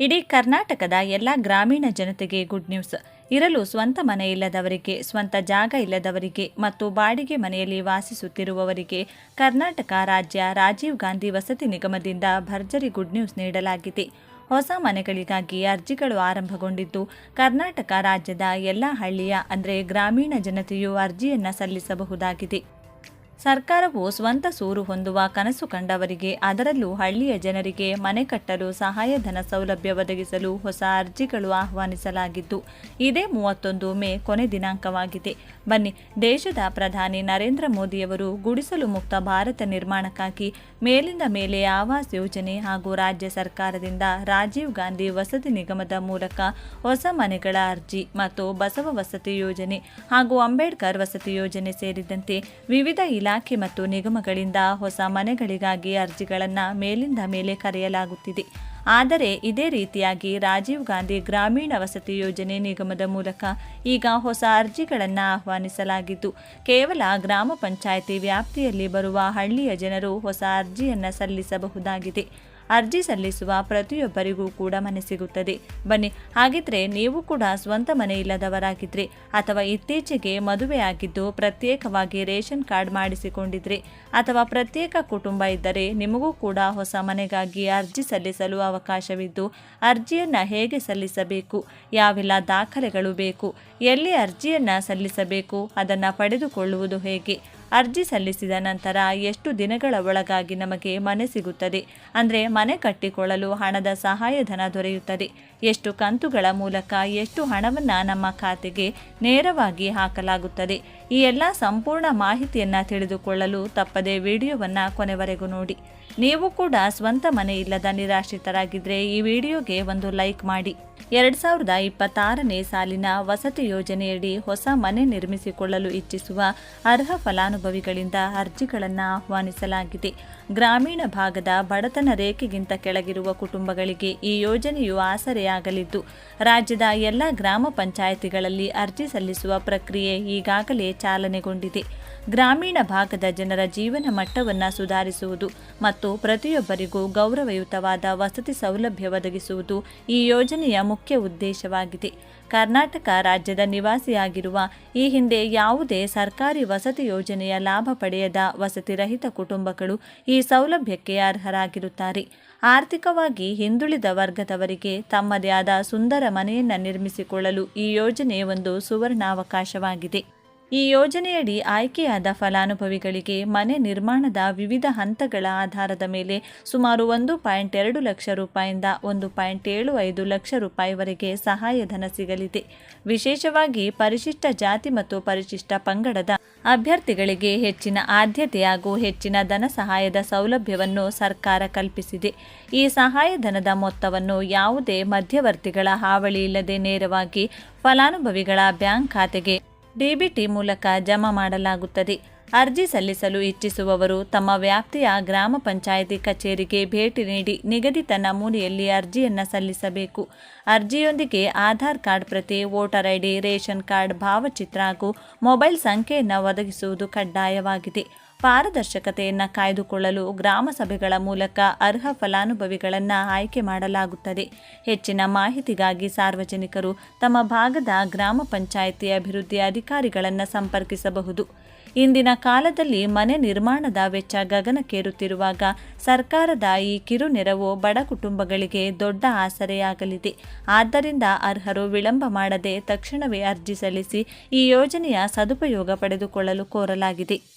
ಇಡೀ ಕರ್ನಾಟಕದ ಎಲ್ಲ ಗ್ರಾಮೀಣ ಜನತೆಗೆ ಗುಡ್ ನ್ಯೂಸ್. ಇರಲು ಸ್ವಂತ ಮನೆ ಇಲ್ಲದವರಿಗೆ, ಸ್ವಂತ ಜಾಗ ಇಲ್ಲದವರಿಗೆ ಮತ್ತು ಬಾಡಿಗೆ ಮನೆಯಲ್ಲಿ ವಾಸಿಸುತ್ತಿರುವವರಿಗೆ ಕರ್ನಾಟಕ ರಾಜ್ಯ ರಾಜೀವ್ ಗಾಂಧಿ ವಸತಿ ನಿಗಮದಿಂದ ಭರ್ಜರಿ ಗುಡ್ ನ್ಯೂಸ್ ನೀಡಲಾಗಿದೆ. ಹೊಸ ಮನೆಗಳಿಗಾಗಿ ಅರ್ಜಿಗಳು ಆರಂಭಗೊಂಡಿದ್ದು, ಕರ್ನಾಟಕ ರಾಜ್ಯದ ಎಲ್ಲ ಹಳ್ಳಿಯ ಅಂದರೆ ಗ್ರಾಮೀಣ ಜನತೆಯು ಅರ್ಜಿಯನ್ನು ಸಲ್ಲಿಸಬಹುದಾಗಿದೆ. ಸರ್ಕಾರವು ಸ್ವಂತ ಸೂರು ಹೊಂದುವ ಕನಸು ಕಂಡವರಿಗೆ, ಅದರಲ್ಲೂ ಹಳ್ಳಿಯ ಜನರಿಗೆ ಮನೆ ಕಟ್ಟಲು ಸಹಾಯಧನ ಸೌಲಭ್ಯ ಒದಗಿಸಲು ಹೊಸ ಅರ್ಜಿಗಳು ಆಹ್ವಾನಿಸಲಾಗಿದ್ದು, ಇದೇ 31 ಮೇ ಕೊನೆ ದಿನಾಂಕವಾಗಿದೆ. ಬನ್ನಿ, ದೇಶದ ಪ್ರಧಾನಿ ನರೇಂದ್ರ ಮೋದಿಯವರು ಗುಡಿಸಲು ಮುಕ್ತ ಭಾರತ ನಿರ್ಮಾಣಕ್ಕಾಗಿ ಮೇಲಿಂದ ಮೇಲೆ ಆವಾಸ್ ಯೋಜನೆ ಹಾಗೂ ರಾಜ್ಯ ಸರ್ಕಾರದಿಂದ ರಾಜೀವ್ ಗಾಂಧಿ ವಸತಿ ನಿಗಮದ ಮೂಲಕ ಹೊಸ ಮನೆಗಳ ಅರ್ಜಿ ಮತ್ತು ಬಸವ ವಸತಿ ಯೋಜನೆ ಹಾಗೂ ಅಂಬೇಡ್ಕರ್ ವಸತಿ ಯೋಜನೆ ಸೇರಿದಂತೆ ವಿವಿಧ ಇಲಾಖೆ ಮತ್ತು ನಿಗಮಗಳಿಂದ ಹೊಸ ಮನೆಗಳಿಗಾಗಿ ಅರ್ಜಿಗಳನ್ನು ಮೇಲಿಂದ ಮೇಲೆ ಕರೆಯಲಾಗುತ್ತಿದೆ. ಆದರೆ ಇದೇ ರೀತಿಯಾಗಿ ರಾಜೀವ್ ಗಾಂಧಿ ಗ್ರಾಮೀಣ ವಸತಿ ಯೋಜನೆ ನಿಗಮದ ಮೂಲಕ ಈಗ ಹೊಸ ಅರ್ಜಿಗಳನ್ನು ಆಹ್ವಾನಿಸಲಾಗಿದ್ದು, ಕೇವಲ ಗ್ರಾಮ ಪಂಚಾಯಿತಿ ವ್ಯಾಪ್ತಿಯಲ್ಲಿ ಬರುವ ಹಳ್ಳಿಯ ಜನರು ಹೊಸ ಅರ್ಜಿಯನ್ನು ಸಲ್ಲಿಸಬಹುದಾಗಿದೆ. ಅರ್ಜಿ ಸಲ್ಲಿಸುವ ಪ್ರತಿಯೊಬ್ಬರಿಗೂ ಕೂಡ ಮನೆ ಸಿಗುತ್ತದೆ. ಬನ್ನಿ, ಹಾಗಿದ್ರೆ ನೀವು ಕೂಡ ಸ್ವಂತ ಮನೆ ಇಲ್ಲದವರಾಗಿದ್ರೆ ಅಥವಾ ಇತ್ತೀಚೆಗೆ ಮದುವೆಯಾಗಿದ್ದು ಪ್ರತ್ಯೇಕವಾಗಿ ರೇಷನ್ ಕಾರ್ಡ್ ಮಾಡಿಸಿಕೊಂಡಿದ್ರೆ ಅಥವಾ ಪ್ರತ್ಯೇಕ ಕುಟುಂಬ ಇದ್ದರೆ ನಿಮಗೂ ಕೂಡ ಹೊಸ ಮನೆಗಾಗಿ ಅರ್ಜಿ ಸಲ್ಲಿಸಲು ಅವಕಾಶವಿದ್ದು, ಅರ್ಜಿಯನ್ನು ಹೇಗೆ ಸಲ್ಲಿಸಬೇಕು, ಯಾವೆಲ್ಲ ದಾಖಲೆಗಳು ಬೇಕು, ಎಲ್ಲಿ ಅರ್ಜಿಯನ್ನು ಸಲ್ಲಿಸಬೇಕು, ಅದನ್ನು ಪಡೆದುಕೊಳ್ಳುವುದು ಹೇಗೆ, ಅರ್ಜಿ ಸಲ್ಲಿಸಿದ ನಂತರ ಎಷ್ಟು ದಿನಗಳ ಒಳಗಾಗಿ ನಮಗೆ ಮನೆ ಸಿಗುತ್ತದೆ, ಅಂದರೆ ಮನೆ ಕಟ್ಟಿಕೊಳ್ಳಲು ಹಣದ ಸಹಾಯಧನ ದೊರೆಯುತ್ತದೆ, ಎಷ್ಟು ಕಂತುಗಳ ಮೂಲಕ ಎಷ್ಟು ಹಣವನ್ನು ನಮ್ಮ ಖಾತೆಗೆ ನೇರವಾಗಿ ಹಾಕಲಾಗುತ್ತದೆ, ಈ ಎಲ್ಲ ಸಂಪೂರ್ಣ ಮಾಹಿತಿಯನ್ನು ತಿಳಿದುಕೊಳ್ಳಲು ತಪ್ಪದೇ ವಿಡಿಯೋವನ್ನು ಕೊನೆವರೆಗೂ ನೋಡಿ. ನೀವು ಕೂಡ ಸ್ವಂತ ಮನೆ ಇಲ್ಲದ ನಿರಾಶ್ರಿತರಾಗಿದ್ದರೆ ಈ ವಿಡಿಯೋಗೆ ಒಂದು ಲೈಕ್ ಮಾಡಿ. 2026ನೇ ಸಾಲಿನ ವಸತಿ ಯೋಜನೆಯಡಿ ಹೊಸ ಮನೆ ನಿರ್ಮಿಸಿಕೊಳ್ಳಲು ಇಚ್ಛಿಸುವ ಅರ್ಹ ಫಲಾನುಭವಿಗಳಿಂದ ಅರ್ಜಿಗಳನ್ನು ಆಹ್ವಾನಿಸಲಾಗಿದೆ. ಗ್ರಾಮೀಣ ಭಾಗದ ಬಡತನ ರೇಖೆಗಿಂತ ಕೆಳಗಿರುವ ಕುಟುಂಬಗಳಿಗೆ ಈ ಯೋಜನೆಯು ಆಸರೆಯಾಗಲಿದ್ದು, ರಾಜ್ಯದ ಎಲ್ಲ ಗ್ರಾಮ ಪಂಚಾಯಿತಿಗಳಲ್ಲಿ ಅರ್ಜಿ ಸಲ್ಲಿಸುವ ಪ್ರಕ್ರಿಯೆ ಈಗಾಗಲೇ ಚಾಲನೆಗೊಂಡಿದೆ. ಗ್ರಾಮೀಣ ಭಾಗದ ಜನರ ಜೀವನ ಮಟ್ಟವನ್ನು ಸುಧಾರಿಸುವುದು ಮತ್ತು ಪ್ರತಿಯೊಬ್ಬರಿಗೂ ಗೌರವಯುತವಾದ ವಸತಿ ಸೌಲಭ್ಯ ಒದಗಿಸುವುದು ಈ ಯೋಜನೆಯ ಮುಖ್ಯ ಉದ್ದೇಶವಾಗಿದೆ. ಕರ್ನಾಟಕ ರಾಜ್ಯದ ನಿವಾಸಿಯಾಗಿರುವ, ಈ ಹಿಂದೆ ಯಾವುದೇ ಸರ್ಕಾರಿ ವಸತಿ ಯೋಜನೆಯ ಲಾಭ ಪಡೆಯದ ವಸತಿ ರಹಿತ ಕುಟುಂಬಗಳು ಈ ಸೌಲಭ್ಯಕ್ಕೆ ಅರ್ಹರಾಗಿರುತ್ತಾರೆ. ಆರ್ಥಿಕವಾಗಿ ಹಿಂದುಳಿದ ವರ್ಗದವರಿಗೆ ತಮ್ಮದೇ ಆದ ಸುಂದರ ಮನೆಯನ್ನು ನಿರ್ಮಿಸಿಕೊಳ್ಳಲು ಈ ಯೋಜನೆ ಒಂದು ಸುವರ್ಣಾವಕಾಶವಾಗಿದೆ. ಈ ಯೋಜನೆಯಡಿ ಆಯ್ಕೆಯಾದ ಫಲಾನುಭವಿಗಳಿಗೆ ಮನೆ ನಿರ್ಮಾಣದ ವಿವಿಧ ಹಂತಗಳ ಆಧಾರದ ಮೇಲೆ ಸುಮಾರು 1.2 ಲಕ್ಷ ರೂಪಾಯಿಂದ 1.75 ಲಕ್ಷ ರೂಪಾಯಿವರೆಗೆ ಸಹಾಯಧನ ಸಿಗಲಿದೆ. ವಿಶೇಷವಾಗಿ ಪರಿಶಿಷ್ಟ ಜಾತಿ ಮತ್ತು ಪರಿಶಿಷ್ಟ ಪಂಗಡದ ಅಭ್ಯರ್ಥಿಗಳಿಗೆ ಹೆಚ್ಚಿನ ಆದ್ಯತೆ ಹಾಗೂ ಹೆಚ್ಚಿನ ಧನ ಸಹಾಯದ ಸೌಲಭ್ಯವನ್ನು ಸರ್ಕಾರ ಕಲ್ಪಿಸಿದೆ. ಈ ಸಹಾಯಧನದ ಮೊತ್ತವನ್ನು ಯಾವುದೇ ಮಧ್ಯವರ್ತಿಗಳ ಹಾವಳಿ ಇಲ್ಲದೆ ನೇರವಾಗಿ ಫಲಾನುಭವಿಗಳ ಬ್ಯಾಂಕ್ ಖಾತೆಗೆ ಡಿಬಿಟಿ ಮೂಲಕ ಜಮಾ ಮಾಡಲಾಗುತ್ತದೆ. ಅರ್ಜಿ ಸಲ್ಲಿಸಲು ಇಚ್ಛಿಸುವವರು ತಮ್ಮ ವ್ಯಾಪ್ತಿಯ ಗ್ರಾಮ ಪಂಚಾಯಿತಿ ಕಚೇರಿಗೆ ಭೇಟಿ ನೀಡಿ ನಿಗದಿತ ನಮೂನೆಯಲ್ಲಿ ಅರ್ಜಿಯನ್ನು ಸಲ್ಲಿಸಬೇಕು. ಅರ್ಜಿಯೊಂದಿಗೆ ಆಧಾರ್ ಕಾರ್ಡ್ ಪ್ರತಿ, ವೋಟರ್ ಐಡಿ, ರೇಷನ್ ಕಾರ್ಡ್, ಭಾವಚಿತ್ರ ಹಾಗೂ ಮೊಬೈಲ್ ಸಂಖ್ಯೆಯನ್ನು ಒದಗಿಸುವುದು ಕಡ್ಡಾಯವಾಗಿದೆ. ಪಾರದರ್ಶಕತೆಯನ್ನು ಕಾಯ್ದುಕೊಳ್ಳಲು ಗ್ರಾಮ ಸಭೆಗಳ ಮೂಲಕ ಅರ್ಹ ಫಲಾನುಭವಿಗಳನ್ನು ಆಯ್ಕೆ ಮಾಡಲಾಗುತ್ತದೆ. ಹೆಚ್ಚಿನ ಮಾಹಿತಿಗಾಗಿ ಸಾರ್ವಜನಿಕರು ತಮ್ಮ ಭಾಗದ ಗ್ರಾಮ ಪಂಚಾಯಿತಿ ಅಭಿವೃದ್ಧಿ ಅಧಿಕಾರಿಗಳನ್ನು ಸಂಪರ್ಕಿಸಬಹುದು. ಇಂದಿನ ಕಾಲದಲ್ಲಿ ಮನೆ ನಿರ್ಮಾಣದ ವೆಚ್ಚ ಗಗನಕ್ಕೇರುತ್ತಿರುವಾಗ ಸರ್ಕಾರದ ಈ ಕಿರು ನೆರವು ಬಡ ಕುಟುಂಬಗಳಿಗೆ ದೊಡ್ಡ ಆಸರೆಯಾಗಲಿದೆ. ಆದ್ದರಿಂದ ಅರ್ಹರು ವಿಳಂಬ ಮಾಡದೆ ತಕ್ಷಣವೇ ಅರ್ಜಿ ಸಲ್ಲಿಸಿ ಈ ಯೋಜನೆಯ ಸದುಪಯೋಗ ಪಡೆದುಕೊಳ್ಳಲು ಕೋರಲಾಗಿದೆ.